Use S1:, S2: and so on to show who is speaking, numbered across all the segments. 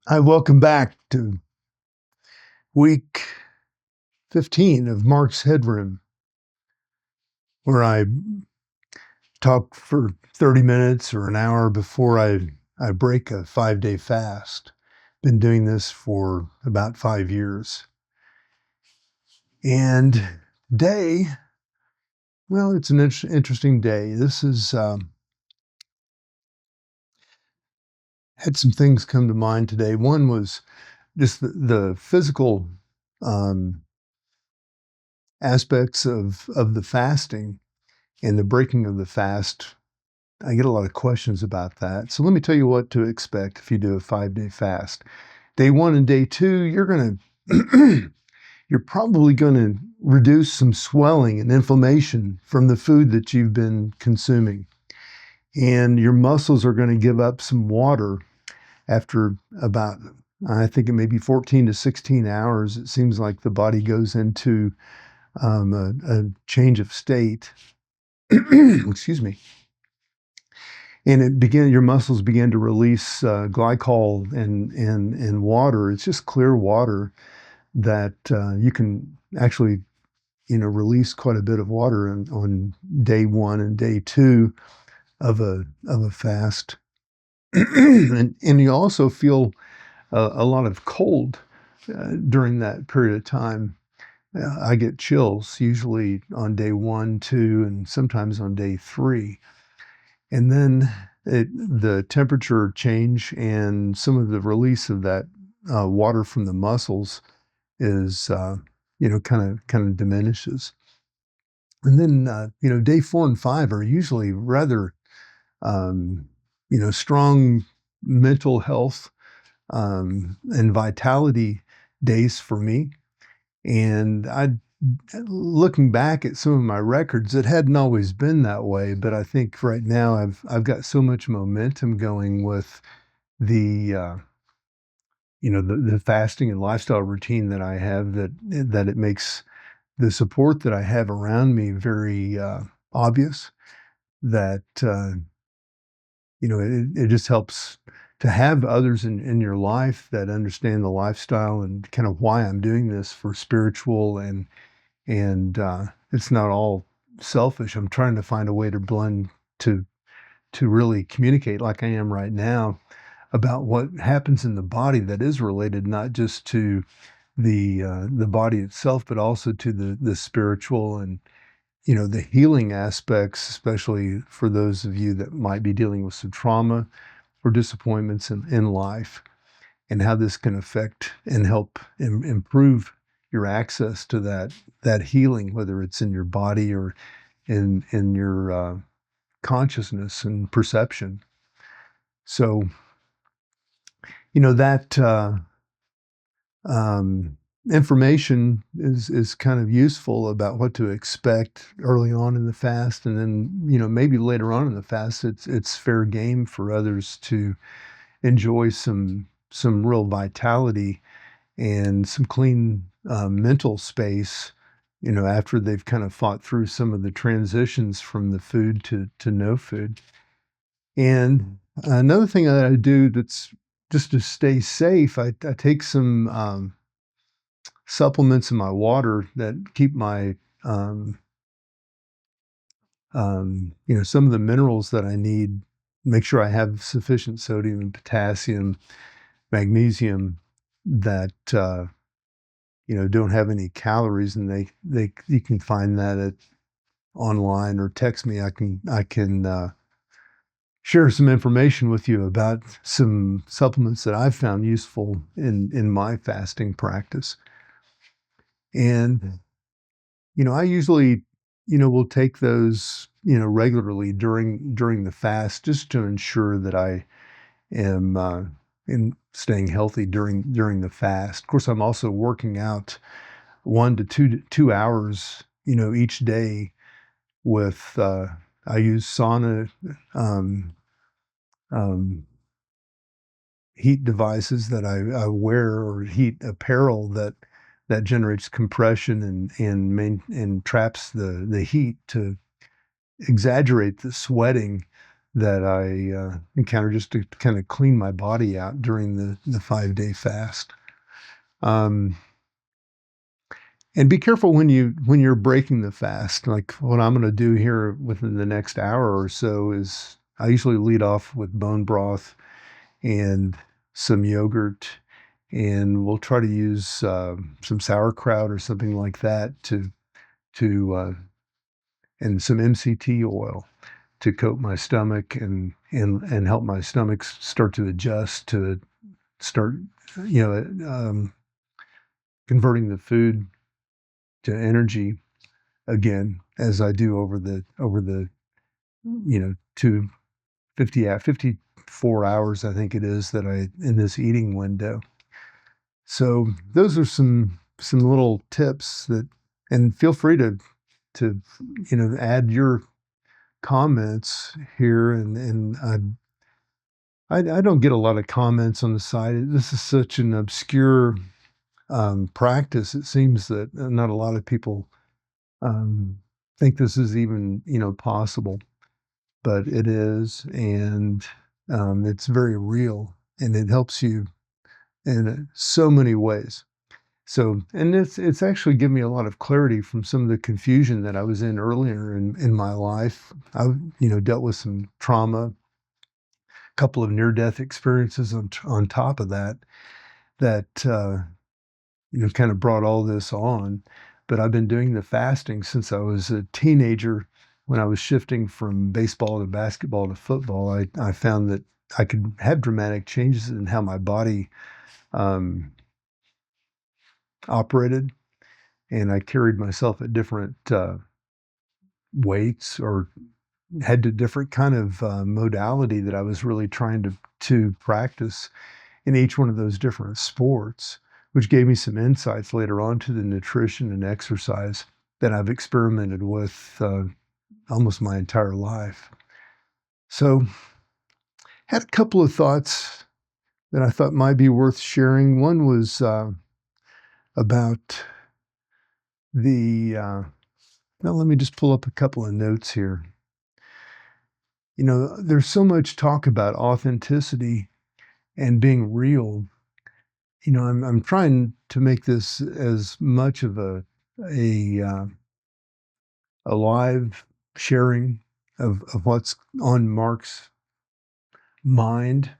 S1: Hi, welcome back to week 15 of Mark's Headroom, where I talk for 30 minutes or an hour before I break a 5-day fast. Been doing this for about 5 years. And day, well, it's an interesting day. This is, had some things come to mind today. One was just the physical um, aspects of the fasting and the breaking of the fast. I get a lot of questions about that. So let me tell you what to expect if you do a 5-day fast. Day 1 and day 2, you're probably gonna reduce some swelling and inflammation from the food that you've been consuming. And your muscles are gonna give up some water after about, I think it may be 14 to 16 hours. It seems like the body goes into a change of state. Excuse me. And your muscles begin to release glycol and water. It's just clear water that you can actually, release quite a bit of water on day 1 and day 2 of a fast. And you also feel a lot of cold during that period of time. I get chills usually on day 1, 2, and sometimes on day 3. And then the temperature change and some of the release of that water from the muscles is, kind of diminishes. And then, day 4 and 5 are usually rather, strong mental health and vitality days for me. And looking back at some of my records, it hadn't always been that way, but I think right now I've got so much momentum going with the the fasting and lifestyle routine that I have that it makes the support that I have around me very obvious. That it just helps to have others in your life that understand the lifestyle and kind of why I'm doing this for spiritual and it's not all selfish. I'm trying to find a way to blend to really communicate like I am right now about what happens in the body that is related not just to the body itself, but also to the spiritual and the healing aspects, especially for those of you that might be dealing with some trauma or disappointments in life, and how this can affect and help improve your access to that healing, whether it's in your body or in your consciousness and perception. So, that um, information is kind of useful about what to expect early on in the fast, and then maybe later on in the fast, it's fair game for others to enjoy some real vitality and some clean mental space, after they've kind of fought through some of the transitions from the food to no food. And another thing that I do that's just to stay safe, I take some supplements in my water that keep my some of the minerals that I need. Make sure I have sufficient sodium and potassium, magnesium that don't have any calories, and they you can find that at online or text me. I can share some information with you about some supplements that I've found useful in my fasting practice. And I usually will take those regularly during the fast just to ensure that I am in staying healthy during the fast. Of course, I'm also working out 1 to 2 hours, each day with, I use sauna, um, um, heat devices that I wear or heat apparel that generates compression and traps the heat to exaggerate the sweating that I encounter just to kind of clean my body out during the 5-day fast. Um, and be careful when you're breaking the fast. Like what I'm going to do here within the next hour or so is I usually lead off with bone broth and some yogurt, and we'll try to use some sauerkraut or something like that to and some MCT oil to coat my stomach and help my stomach start to adjust to start, you know, converting the food to energy again as I do over the 54 hours I think it is that I in this eating window. So those are some little tips that, and feel free to add your comments here, and I don't get a lot of comments on the site. This is such an obscure practice. It seems that not a lot of people um, think this is even possible, but it is, and it's very real, and it helps you in so many ways. So, and it's actually given me a lot of clarity from some of the confusion that I was in earlier in my life. I dealt with some trauma, a couple of near-death experiences on top of that kind of brought all this on. But I've been doing the fasting since I was a teenager. When I was shifting from baseball to basketball to football, I found that I could have dramatic changes in how my body um, operated, and I carried myself at different weights or had a different kind of modality that I was really trying to practice in each one of those different sports, which gave me some insights later on to the nutrition and exercise that I've experimented with almost my entire life. So, had a couple of thoughts that I thought might be worth sharing. One was about the, well, let me just pull up a couple of notes here. There's so much talk about authenticity and being real. I'm trying to make this as much of a live sharing of what's on Mark's mind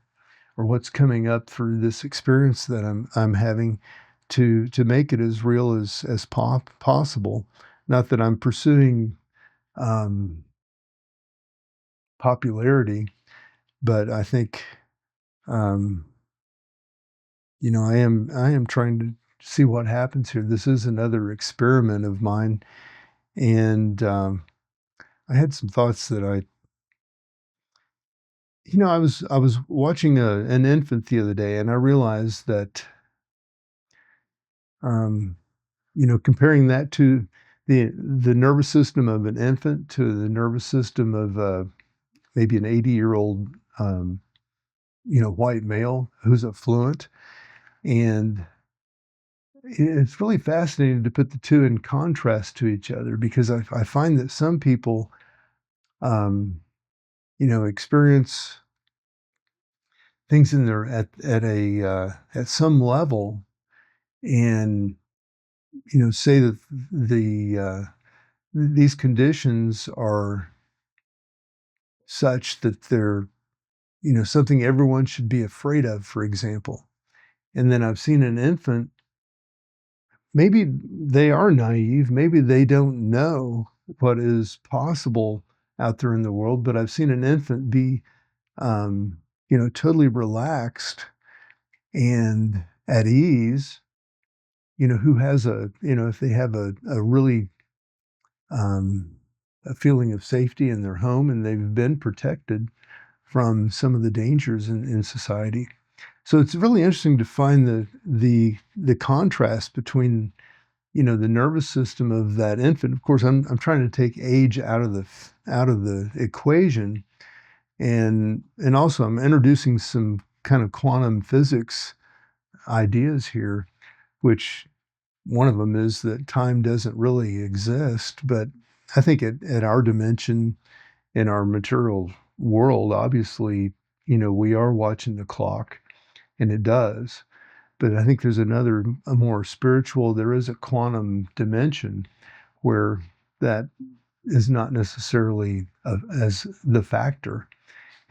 S1: or what's coming up through this experience that I'm having to make it as real as possible. Not that I'm pursuing um, popularity, but I think um, I am trying to see what happens here. This is another experiment of mine, and I had some thoughts that I was watching an infant the other day, and I realized that um, comparing that to the nervous system of an infant to the nervous system of maybe an 80-year-old white male who's affluent, and it's really fascinating to put the two in contrast to each other because I find that some people experience things in their at some level, and say that these conditions are such that they're something everyone should be afraid of, for example. And then I've seen an infant, maybe they are naive, maybe they don't know what is possible out there in the world, but I've seen an infant be totally relaxed and at ease, who has if they have a really um, a feeling of safety in their home and they've been protected from some of the dangers in society. So it's really interesting to find the contrast between the nervous system of that infant. Of course, I'm trying to take age out of the equation, and also I'm introducing some kind of quantum physics ideas here, which one of them is that time doesn't really exist, but I think at our dimension in our material world, obviously, we are watching the clock, and it does. But I think there's a more spiritual, there is a quantum dimension where that is not necessarily as the factor.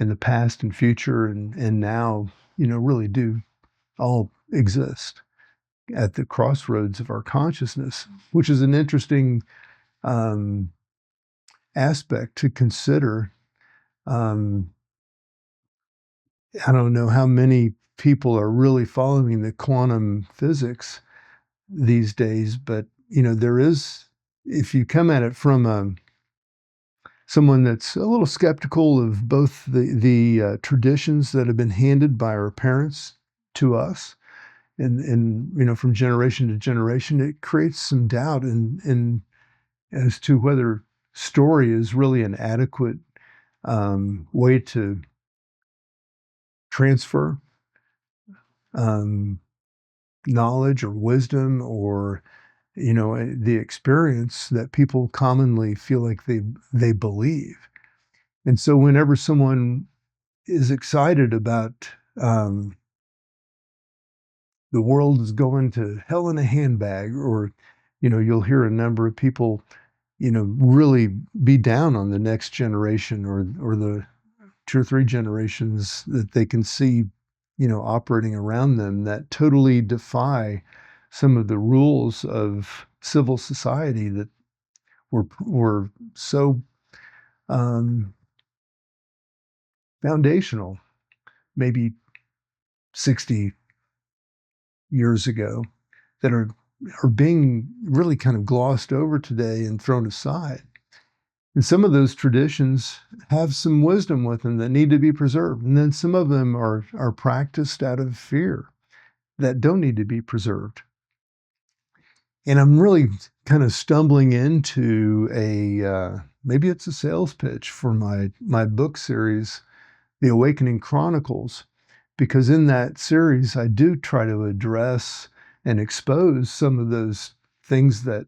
S1: And the past and future and now, really do all exist at the crossroads of our consciousness, which is an interesting um, aspect to consider. Um, I don't know how many people are really following the quantum physics these days, but there is, if you come at it from someone that's a little skeptical of both the traditions that have been handed by our parents to us, and from generation to generation, it creates some doubt in as to whether story is really an adequate way to transfer um, knowledge or wisdom or the experience that people commonly feel like they believe. And so whenever someone is excited about the world is going to hell in a handbag, or you'll hear a number of people really be down on the next generation or the two or three generations that they can see operating around them that totally defy some of the rules of civil society that were so um, foundational maybe 60 years ago, that are being really kind of glossed over today and thrown aside. And some of those traditions have some wisdom with them that need to be preserved. And then some of them are practiced out of fear that don't need to be preserved. And I'm really kind of stumbling into maybe it's a sales pitch for my book series, The Awakening Chronicles, because in that series, I do try to address and expose some of those things that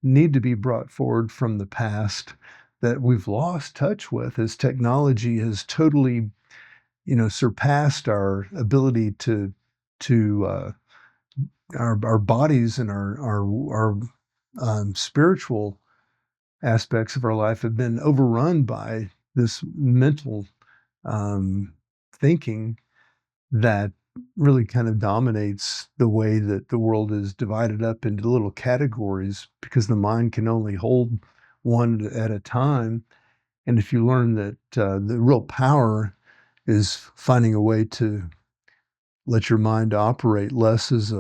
S1: need to be brought forward from the past that we've lost touch with as technology has totally, surpassed our ability to our bodies and our spiritual aspects of our life have been overrun by this mental thinking that really kind of dominates the way that the world is divided up into little categories because the mind can only hold one at a time. And if you learn that the real power is finding a way to let your mind operate less as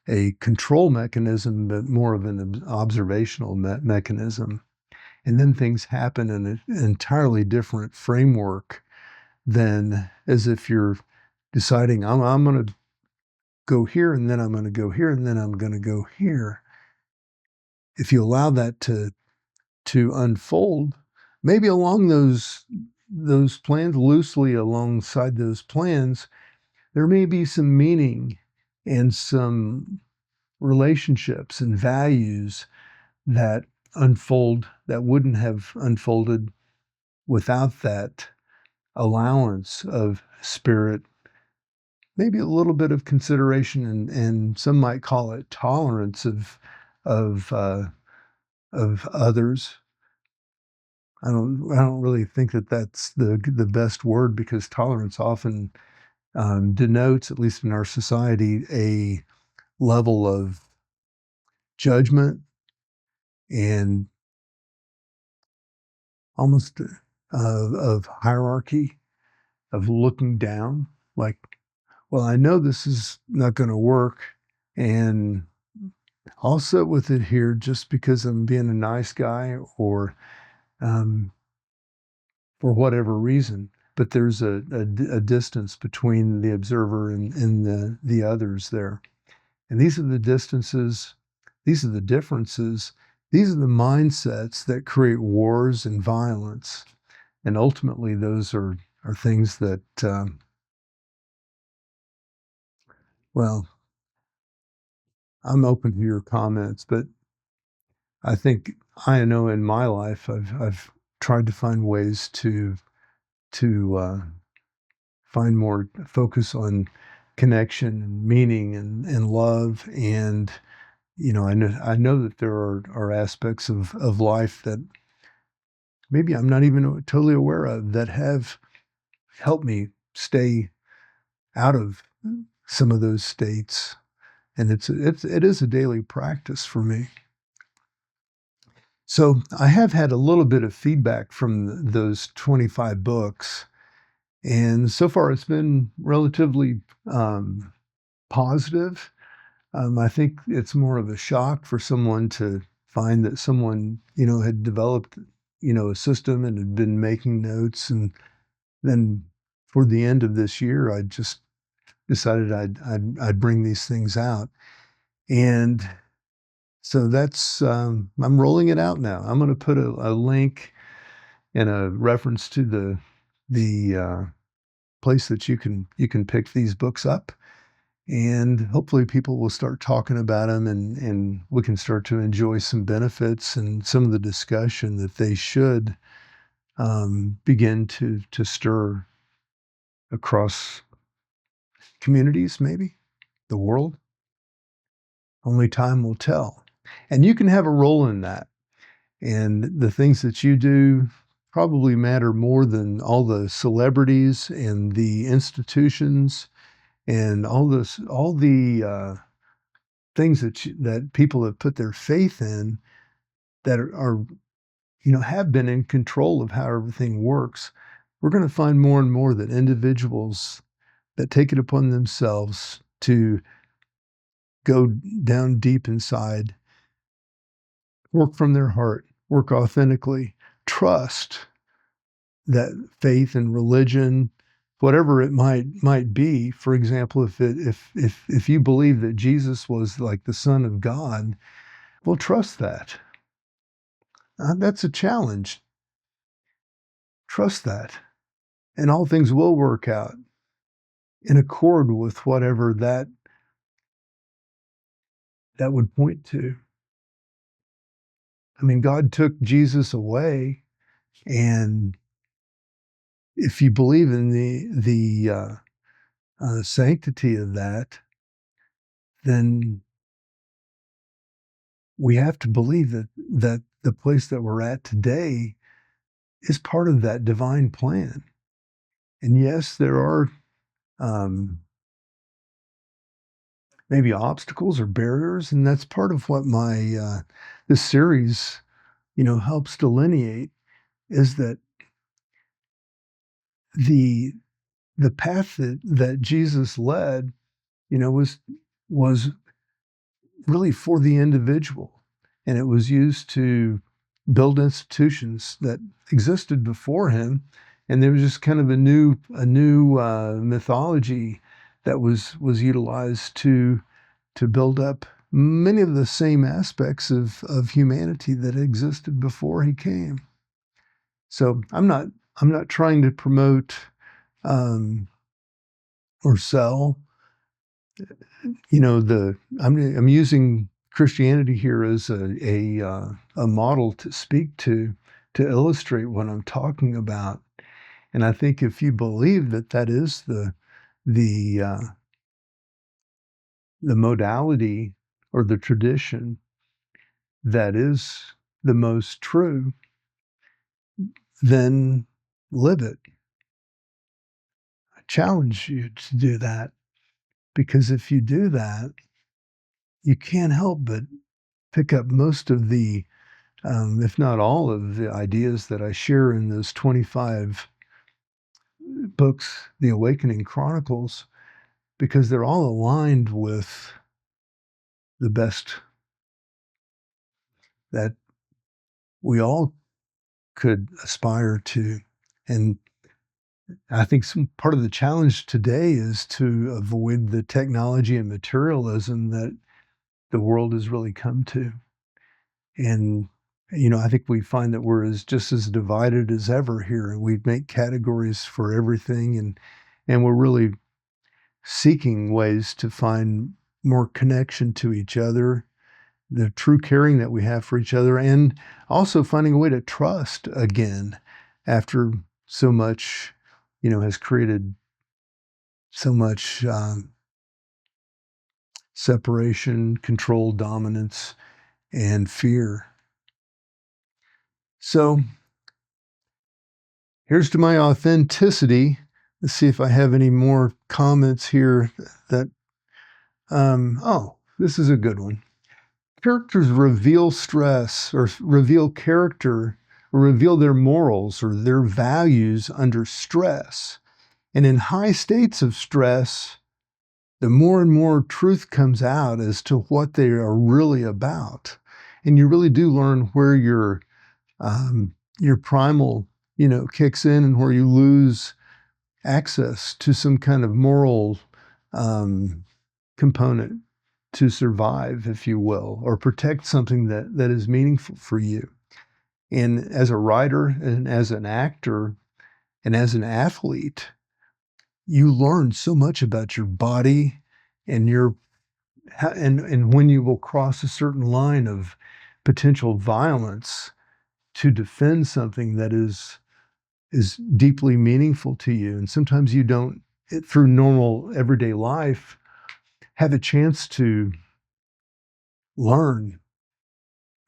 S1: a control mechanism, but more of an observational mechanism. And then things happen in an entirely different framework than as if you're deciding, I'm going to go here, and then I'm going to go here, and then I'm going to go here. If you allow that to unfold, maybe along those plans, loosely alongside those plans, there may be some meaning and some relationships and values that unfold that wouldn't have unfolded without that allowance of spirit, maybe a little bit of consideration and some might call it tolerance of uh, of others. I don't really think that that's the best word, because tolerance often denotes, at least in our society, a level of judgment and almost of hierarchy, of looking down, like, well, I know this is not going to work, and I'll sit with it here just because I'm being a nice guy, or um, for whatever reason. But there's a distance between the observer and the others there. And these are the distances, these are the differences, these are the mindsets that create wars and violence. And ultimately, those are things that, well, I'm open to your comments, but I think I know in my life I've tried to find ways to to find more focus on connection and meaning and love. And, I know that there are aspects of life that maybe I'm not even totally aware of that have helped me stay out of some of those states. And it is a daily practice for me. So I have had a little bit of feedback from those 25 books, and so far it's been relatively positive. I think it's more of a shock for someone to find that someone, had developed, a system and had been making notes. And then for the end of this year, I just decided I'd bring these things out. And so that's, I'm rolling it out now. I'm going to put a link and a reference to the place that you can pick these books up, and hopefully people will start talking about them, and we can start to enjoy some benefits and some of the discussion that they should begin to stir across communities, maybe the world. Only time will tell, and you can have a role in that. And the things that you do probably matter more than all the celebrities and the institutions and all the things that people have put their faith in, that are have been in control of how everything works. We're going to find more and more that individuals that take it upon themselves to go down deep inside, work from their heart, work authentically, trust that faith and religion, whatever it might be. For example, if you believe that Jesus was like the Son of God, well, trust that. That's a challenge. Trust that, and all things will work out in accord with whatever that would point to. I mean, God took Jesus away, and if you believe in the sanctity of that, then we have to believe that the place that we're at today is part of that divine plan. And yes, there are maybe obstacles or barriers, and that's part of what my this series, helps delineate, is that the the path that Jesus led, was really for the individual, and it was used to build institutions that existed before him, and there was just kind of a new mythology that was utilized to build up many of the same aspects of humanity that existed before he came. So I'm not trying to promote um, or sell. I'm using Christianity here as a model to speak to illustrate what I'm talking about. And I think if you believe that that is the uh, the modality or the tradition that is the most true, then live it. I challenge you to do that, because if you do that, you can't help but pick up most of the, if not all of the ideas that I share in those 25 books, The Awakening Chronicles, because they're all aligned with the best that we all could aspire to. And I think some part of the challenge today is to avoid the technology and materialism that the world has really come to. And, I think we find that we're just as divided as ever here, and we make categories for everything, and we're really seeking ways to find more connection to each other, the true caring that we have for each other, and also finding a way to trust again after so much has created so much separation, control, dominance, and fear. So here's to my authenticity. Let's see if I have any more comments here that, this is a good one. Characters reveal stress or reveal character or reveal their morals or their values under stress. And in high states of stress, the more and more truth comes out as to what they are really about. And you really do learn where your primal, kicks in and where you lose access to some kind of moral component to survive, if you will, or protect something that is meaningful for you. And as a writer and as an actor and as an athlete, you learn so much about your body and and when you will cross a certain line of potential violence to defend something that is deeply meaningful to you. And sometimes you don't, through normal everyday life, have a chance to learn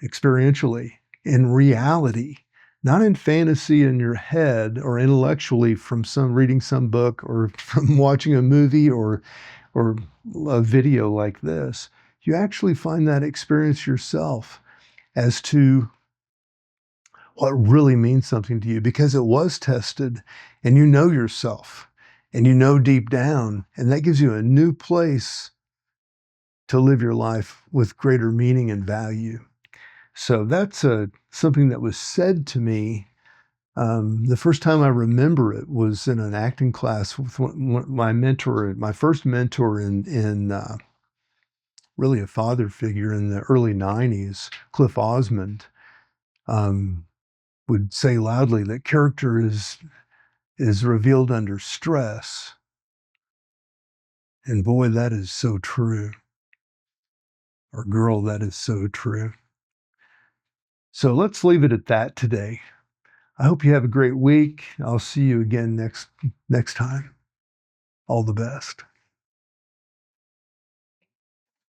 S1: experientially in reality, not in fantasy in your head or intellectually from reading some book or from watching a movie or a video like this. You actually find that experience yourself as to what really means something to you because it was tested and you know yourself and you know deep down, and that gives you a new place to live your life with greater meaning and value. So that's something that was said to me. The first time I remember it was in an acting class with my mentor, my first mentor in really a father figure in the early 90s, Cliff Osmond, would say loudly that character is revealed under stress. And boy, that is so true. Or girl, that is so true. So let's leave it at that today. I hope you have a great week. I'll see you again next time. All the best.